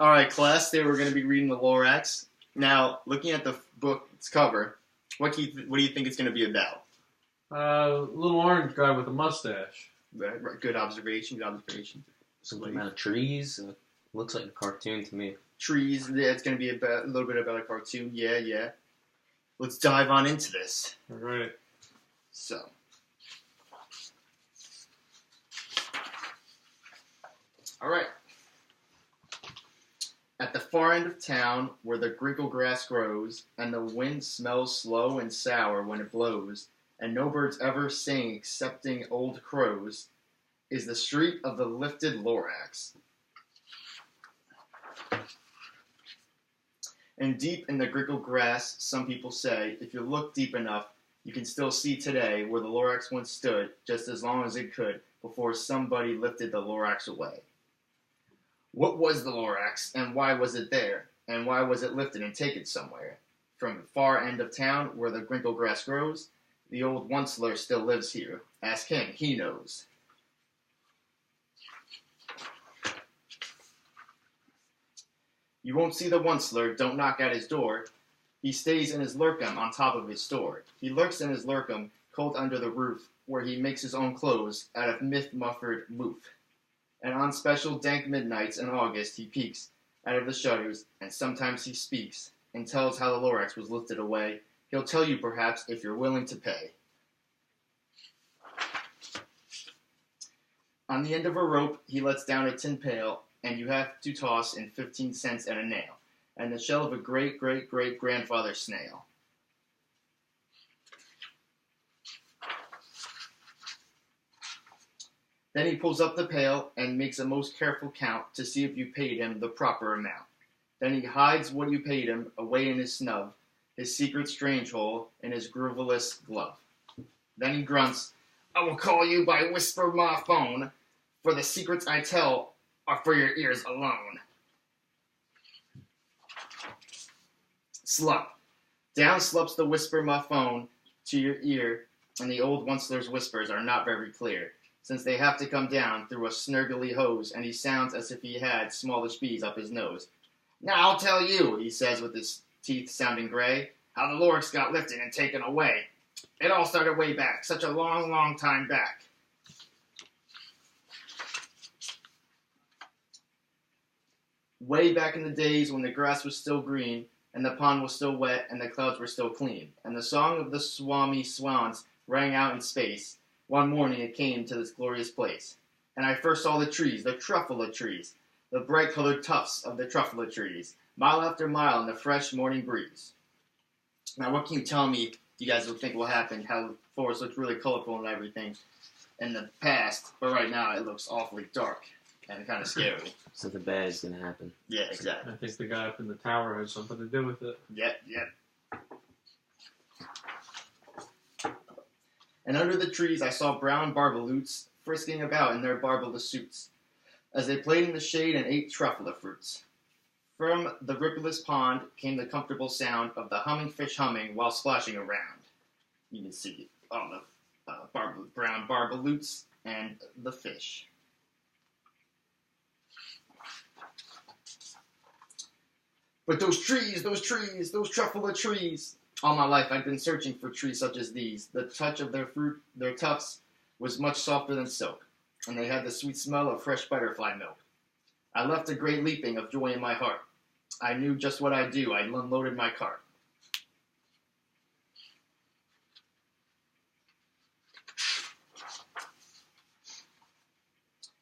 All right, class. Today we're going to be reading the Lorax. Now, looking at the book's cover, what do you think it's going to be about? Little orange guy with a mustache. Right, good observation. Good observation. Something about trees. Looks like a cartoon to me. Trees. Yeah, it's going to be a little bit about a cartoon. Yeah. Let's dive on into this. All right. So. All right. At the far end of town, where the grinkle grass grows, and the wind smells slow and sour when it blows, and no birds ever sing excepting old crows, is the street of the lifted Lorax. And deep in the grinkle grass, some people say, if you look deep enough, you can still see today where the Lorax once stood, just as long as it could, before somebody lifted the Lorax away. What was the Lorax, and why was it there, and why was it lifted and taken somewhere? From the far end of town, where the grinkle grass grows, the old Onceler still lives here. Ask him, he knows. You won't see the Onceler, don't knock at his door. He stays in his lurkum on top of his store. He lurks in his lurkum, cold under the roof, where he makes his own clothes out of myth-muffered woof. And on special dank midnights in August he peeks out of the shutters, and sometimes he speaks, and tells how the Lorax was lifted away. He'll tell you perhaps if you're willing to pay. On the end of a rope he lets down a tin pail, and you have to toss in 15 cents and a nail, and the shell of a great-great-great-grandfather snail. Then he pulls up the pail and makes a most careful count to see if you paid him the proper amount. Then he hides what you paid him away in his snub, his secret strange hole in his grooveless glove. Then he grunts, I will call you by whisper my phone, for the secrets I tell are for your ears alone. Slup. Down slups the whisper my phone to your ear, and the old Onceler's whispers are not very clear, since they have to come down through a snurgly hose, and he sounds as if he had smallish bees up his nose. Now I'll tell you, he says with his teeth sounding gray, how the Lorax got lifted and taken away. It all started way back, such a long, long time back. Way back in the days when the grass was still green, and the pond was still wet, and the clouds were still clean, and the song of the swami swans rang out in space. One morning it came to this glorious place, and I first saw the trees, the truffula trees, the bright-colored tufts of the truffula trees, mile after mile in the fresh morning breeze. Now, what can you tell me you guys will think will happen, how the forest looks really colorful and everything in the past, but right now it looks awfully dark and kind of scary. Something bad is going to happen. Yeah, exactly. I think the guy up in the tower has something to do with it. Yep. And under the trees I saw brown barbaloots frisking about in their barbalous suits, as they played in the shade and ate truffula fruits. From the rippleless pond came the comfortable sound of the humming fish humming while splashing around. You can see all the brown barbaloots and the fish. But those trees, those truffula trees. All my life I'd been searching for trees such as these. The touch of their fruit, their tufts, was much softer than silk, and they had the sweet smell of fresh butterfly milk. I left a great leaping of joy in my heart. I knew just what I'd do. I unloaded my cart.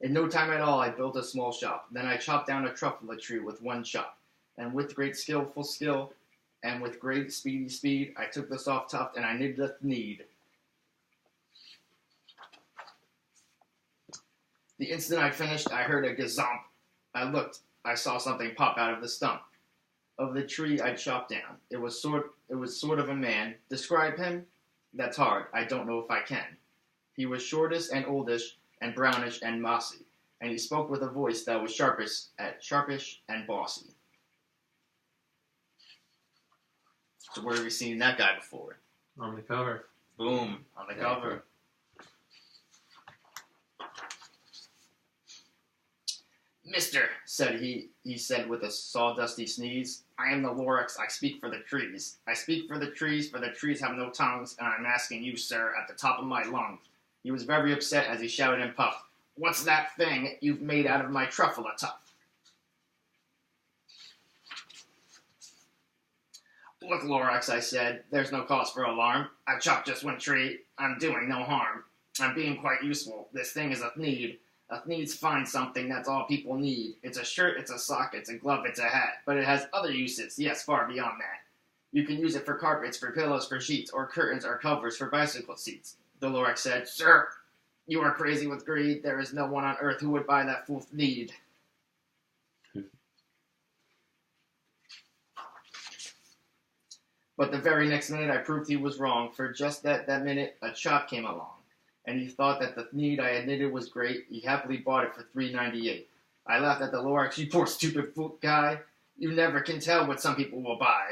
In no time at all I built a small shop. Then I chopped down a truffula tree with one chop, and with great skillful skill, and with great speedy speed, I took the soft tuft and I nibbed at the need. The instant I finished, I heard a gazomp. I looked. I saw something pop out of the stump of the tree I'd chopped down. It was sort of a man. Describe him? That's hard. I don't know if I can. He was shortish and oldish and brownish and mossy, and he spoke with a voice that was sharpish and bossy. So where have we seen that guy before? On the cover. Boom, on the cover. Mister, he said with a sawdusty sneeze, I am the Lorax, I speak for the trees. I speak for the trees have no tongues, and I'm asking you, sir, at the top of my lungs. He was very upset as he shouted and puffed, What's that thing you've made out of my truffle tuft? Look, Lorax, I said, there's no cause for alarm. I chopped just one tree. I'm doing no harm. I'm being quite useful. This thing is a need. Needs find something that's all people need. It's a shirt, it's a sock, it's a glove, it's a hat. But it has other uses, yes, far beyond that. You can use it for carpets, for pillows, for sheets, or curtains, or covers, for bicycle seats. The Lorax said, Sir, you are crazy with greed. There is no one on earth who would buy that fool's need. But the very next minute I proved he was wrong. For just that minute, a chop came along. And he thought that the need I had knitted was great. He happily bought it for $3.98. I laughed at the Lorax, you poor stupid fool guy. You never can tell what some people will buy.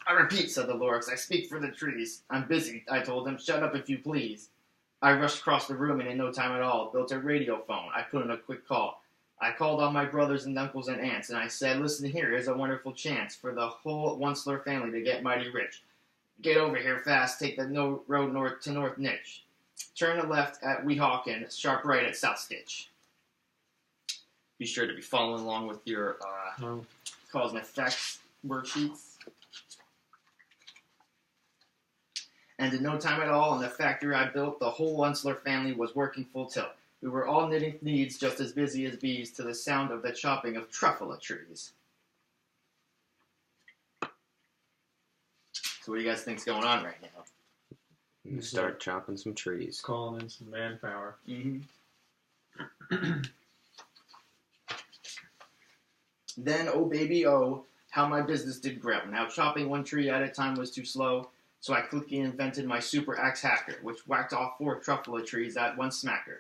I repeat, said the Lorax, I speak for the trees. I'm busy, I told him. Shut up if you please. I rushed across the room and in no time at all built a radio phone. I put in a quick call. I called all my brothers and uncles and aunts, and I said, listen here, here's a wonderful chance for the whole Onceler family to get mighty rich. Get over here fast, take the road north to North Niche. Turn to left at Weehawken, and sharp right at South Stitch. Be sure to be following along with your cause and effects worksheets. And in no time at all, in the factory I built, the whole Onceler family was working full tilt. We were all knitting needs just as busy as bees to the sound of the chopping of truffle trees. So what do you guys think's going on right now? You start chopping some trees. Calling in some manpower. Mm-hmm. Then, oh baby, oh, how my business did grow. Now chopping one tree at a time was too slow, so I quickly invented my super axe hacker, which whacked off 4 truffle trees at one smacker.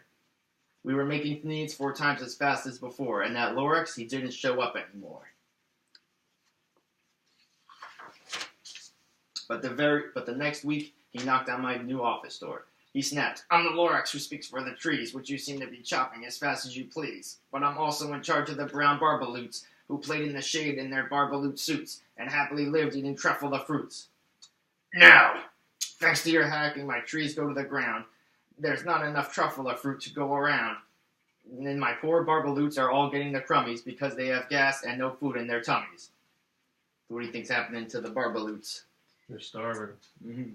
We were making needs 4 times as fast as before, and that Lorax, he didn't show up anymore. But the next week, he knocked on my new office door. He snapped, I'm the Lorax who speaks for the trees, which you seem to be chopping as fast as you please. But I'm also in charge of the brown barbaloots, who played in the shade in their barbaloot suits, and happily lived eating truffle the fruits. Now, thanks to your hacking, my trees go to the ground. There's not enough truffle fruit to go around. And my poor barbaloots are all getting the crummies because they have gas and no food in their tummies. So what do you think's happening to the barbaloots? They're starving. Mm-hmm.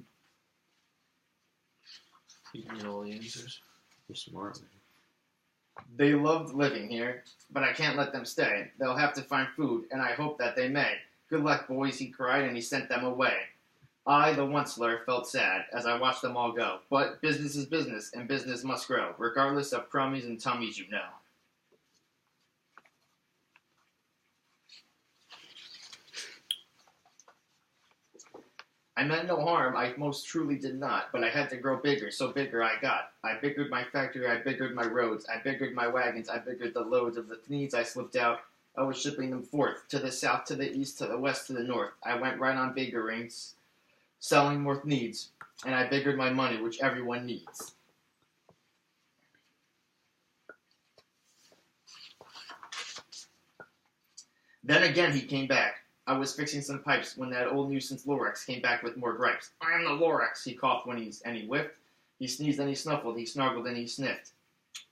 You can get all the answers. You're smart, man. They loved living here, but I can't let them stay. They'll have to find food, and I hope that they may. Good luck, boys, he cried, and he sent them away. I, the Onceler, felt sad as I watched them all go. But business is business, and business must grow, regardless of crummies and tummies, you know. I meant no harm, I most truly did not, but I had to grow bigger, so bigger I got. I biggered my factory, I biggered my roads, I biggered my wagons, I biggered the loads of the needs I slipped out. I was shipping them forth, to the south, to the east, to the west, to the north. I went right on biggering, selling more needs, and I biggered my money, which everyone needs. Then again he came back. I was fixing some pipes when that old nuisance Lorax came back with more gripes. I am the Lorax, he coughed when he whiffed. He sneezed and he snuffled, he snargled and he sniffed.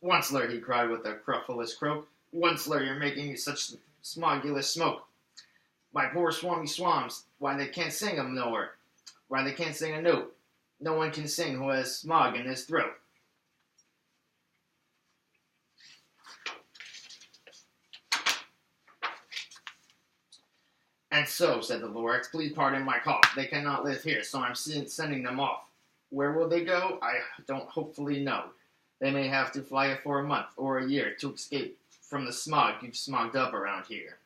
Onceler, he cried with a cruffulous croak. Onceler, you're making such smogulous smoke. My poor swammy swams, why they can't sing 'em nowhere. Why they can't sing a note. No one can sing who has smog in his throat. And so, said the Lorax, please pardon my cough. They cannot live here, so I'm sending them off. Where will they go? I don't hopefully know. They may have to fly for a month or a year to escape from the smog you've smogged up around here.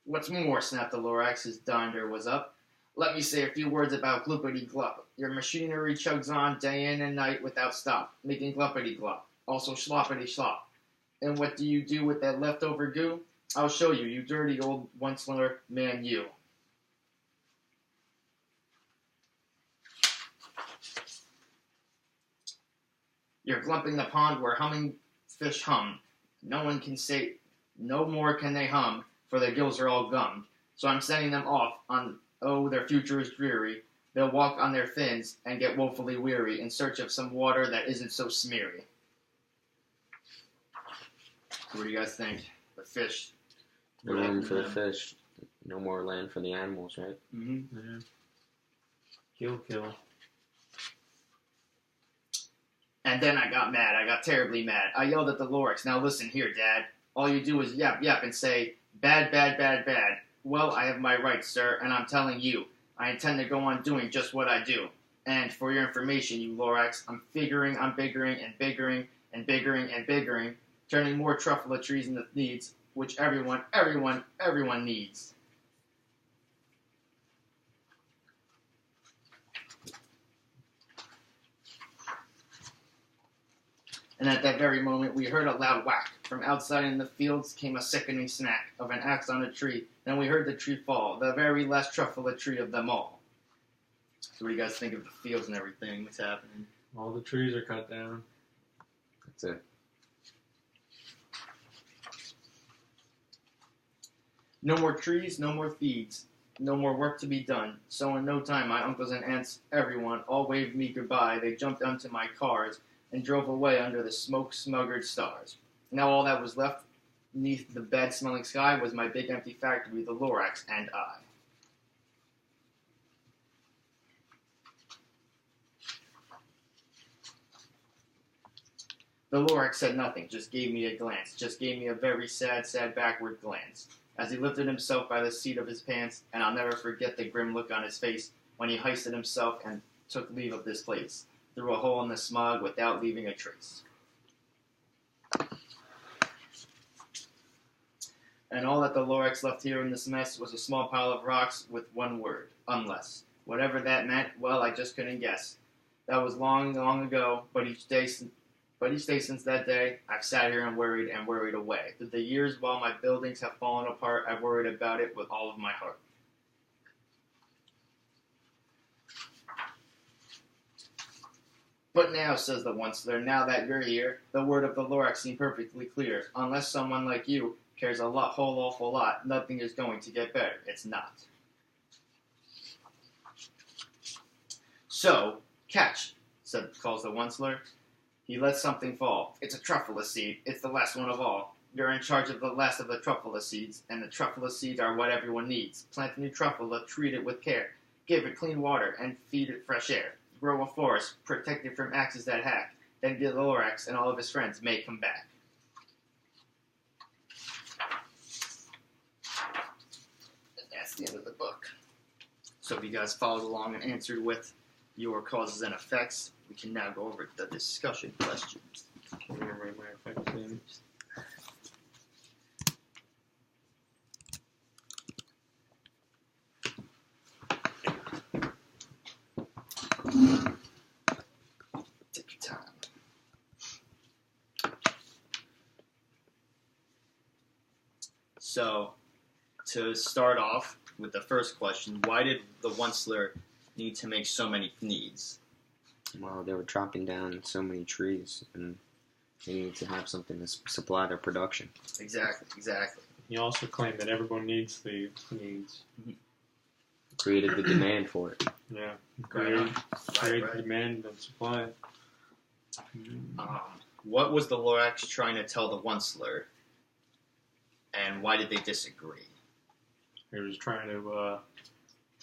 What's more, snapped the Lorax, his dander was up. Let me say a few words about gloopity-glop. Your machinery chugs on day in and night without stop, making gloppity-glop. Also sloppity-slop. And what do you do with that leftover goo? I'll show you, you dirty old Onceler man, you. You're glumping the pond where humming fish hum. No one can say, no more can they hum, for their gills are all gummed. So I'm sending them off on, oh, their future is dreary. They'll walk on their fins and get woefully weary in search of some water that isn't so smeary. So what do you guys think? The fish. No room for the fish. No more land for the animals, right? Mm-hmm. Yeah. Kill. And then I got mad. I got terribly mad. I yelled at the Lorax, now listen here, Dad. All you do is yap, yap, and say, bad, bad, bad, bad. Well, I have my rights, sir, and I'm telling you, I intend to go on doing just what I do. And for your information, you Lorax, I'm biggering and biggering and biggering and biggering, turning more truffle trees into needs, which everyone needs. And at that very moment, we heard a loud whack. From outside in the fields came a sickening snack of an axe on a tree. Then we heard the tree fall, the very last truffle tree of them all. So what do you guys think of the fields and everything that's happening? All the trees are cut down. That's it. No more trees, no more feeds, no more work to be done. So in no time, my uncles and aunts, everyone, all waved me goodbye. They jumped onto my cars and drove away under the smoke-smuggered stars. Now all that was left beneath the bad-smelling sky was my big empty factory, the Lorax, and I. The Lorax said nothing, just gave me a glance, just gave me a very sad, sad backward glance, as he lifted himself by the seat of his pants, and I'll never forget the grim look on his face when he hoisted himself and took leave of this place, through a hole in the smog without leaving a trace. And all that the Lorax left here in this mess was a small pile of rocks with one word, unless. Whatever that meant, well, I just couldn't guess. That was long, long ago, but each day since that day, I've sat here and worried away. Through the years while my buildings have fallen apart, I've worried about it with all of my heart. But now, says the Onceler, now that you're here, the word of the Lorax seems perfectly clear. Unless someone like you cares a whole awful lot, nothing is going to get better. It's not. So, catch, calls the Onceler. He lets something fall. It's a truffle seed. It's the last one of all. You're in charge of the last of the truffle seeds, and the truffle seeds are what everyone needs. Plant a new truffle, treat it with care. Give it clean water, and feed it fresh air. Grow a forest, protect it from axes that hack. Then the Lorax and all of his friends may come back. And that's the end of the book. So if you guys followed along and answered with your causes and effects, we can now go over the discussion questions. Can you write my effects in? Take your time. So, to start off with the first question, why did the Onceler need to make so many needs? Well, they were chopping down so many trees, and they needed to have something to supply their production. Exactly. He also claimed that everyone needs the needs. Created the demand for it. Yeah. Right. Create demand and supply. What was the Lorax trying to tell the Onceler, and why did they disagree? He was trying to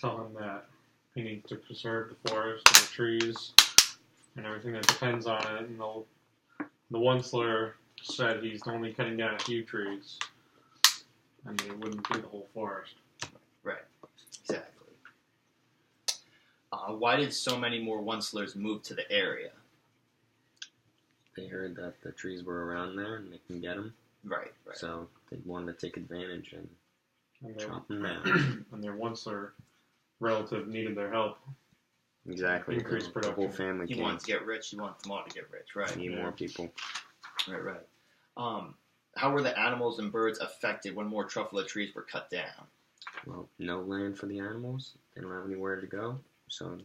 tell him that he needs to preserve the forest and the trees and everything that depends on it. And the Onceler said he's only cutting down a few trees, and they wouldn't do the whole forest. Right. Exactly. Why did so many more Oncelers move to the area? They heard that the trees were around there and they can get them. Right. So they wanted to take advantage and chop them down. And their Onceler relative needed their help. Exactly. Increase The production. whole family You came. want to get rich, you want them all to get rich, right? Need more people. Right. how were the animals and birds affected when more truffula trees were cut down? Well, no land for the animals. They don't have anywhere to go, so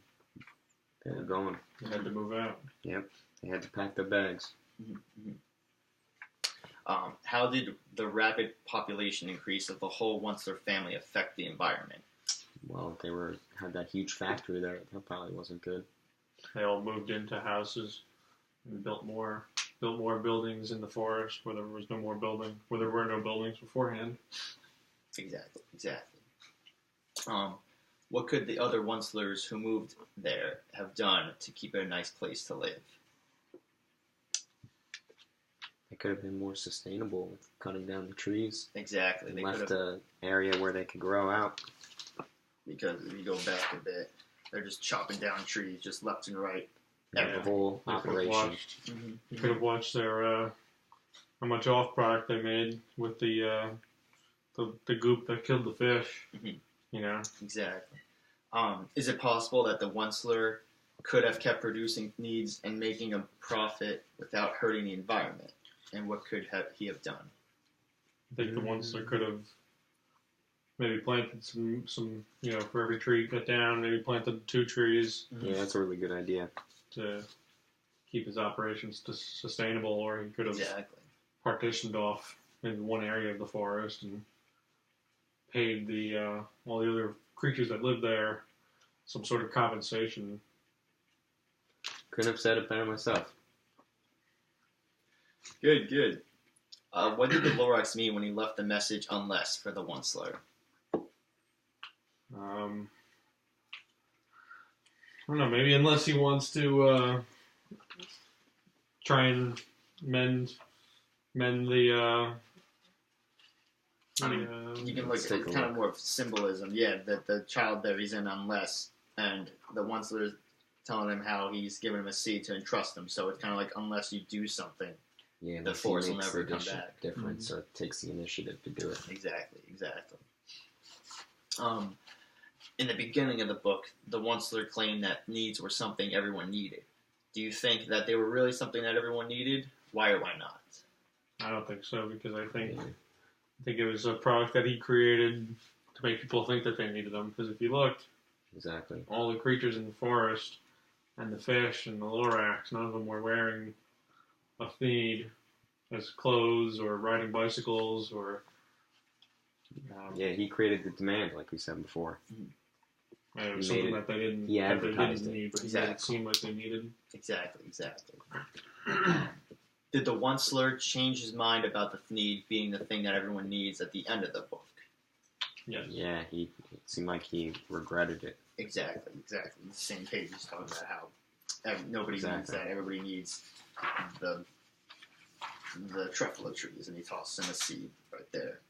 they were going. They had to move out. Yep, they had to pack their bags. Mm-hmm. How did the rapid population increase of the whole Onceler family affect the environment? Well, they had that huge factory there. That probably wasn't good. They all moved into houses and built more buildings in the forest where there was no more building, where there were no buildings beforehand. Exactly. What could the other Oncelers who moved there have done to keep it a nice place to live? They could have been more sustainable with cutting down the trees. Exactly. They left an area where they could grow out. Because if you go back a bit, they're just chopping down trees just left and right. The whole operation. You could have watched their how much off product they made with the goop that killed the fish. Mm-hmm. You know. Exactly. Is it possible that the Onceler could have kept producing needs and making a profit without hurting the environment? And what could he have done? I think the Onceler could have maybe planted some for every tree cut down, maybe planted 2 trees. Yeah, that's a really good idea. To keep his operations sustainable, or he could have partitioned off in one area of the forest and paid all the other creatures that lived there some sort of compensation. Couldn't have said it better myself. Good. What did the Lorax mean when he left the message "unless" for the Onceler? I don't know. Maybe unless he wants to try and mend the. You can look at kind of more of symbolism. Yeah, that the child there he's in unless, and the Onceler is telling him how he's given him a seed to entrust him. So it's kind of like unless you do something, the force will never come back. Difference, so it takes the initiative to do it. Exactly. In the beginning of the book, the Onceler claimed that needs were something everyone needed. Do you think that they were really something that everyone needed? Why or why not? I don't think so, because I think it was a product that he created to make people think that they needed them. Because if you looked, all the creatures in the forest and the fish and the Lorax, none of them were wearing a Thneed as clothes or riding bicycles or. He created the demand, like we said before. It was something that they didn't need, but he made it seem like they needed. Exactly. Did the Onceler change his mind about the Thneed being the thing that everyone needs at the end of the book? Yes. Yeah, it seemed like he regretted it. Exactly. The same page he's talking about how nobody needs that. Everybody needs the truffula trees, and he tosses him a seed right there.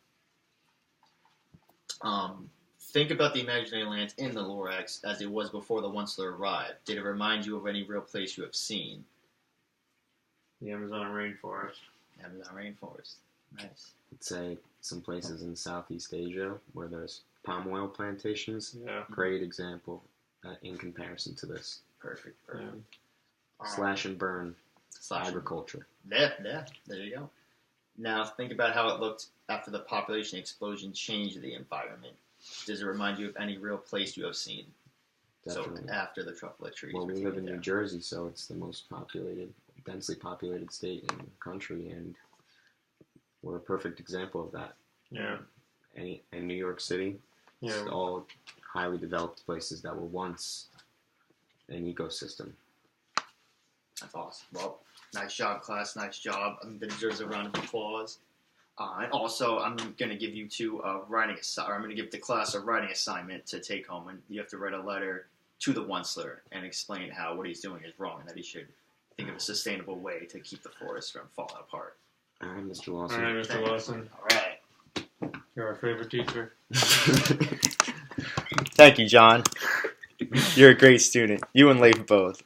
Think about the imaginary land in the Lorax as it was before the Onceler arrived. Did it remind you of any real place you have seen? The Amazon rainforest. Nice. I'd say some places in Southeast Asia where there's palm oil plantations. Yeah. Great example in comparison to this. Perfect. Yeah. Slash and burn agriculture. Yeah, there you go. Now think about how it looked after the population explosion changed the environment. Does it remind you of any real place you have seen? Definitely. So after the truffula trees. Well, we live in New Jersey, so it's the most densely populated state in the country, and we're a perfect example of that. Yeah. And New York City, it's all highly developed places that were once an ecosystem. That's awesome. Well, nice job, class. Nice job. The deserves a round of applause. And also, I'm going to give you I'm going to give the class a writing assignment to take home, and you have to write a letter to the Onceler and explain how what he's doing is wrong and that he should think of a sustainable way to keep the forest from falling apart. All right, Mr. Lawson. All right, Mr. Lawson. All right. You're our favorite teacher. Thank you, John. You're a great student. You and Leif both.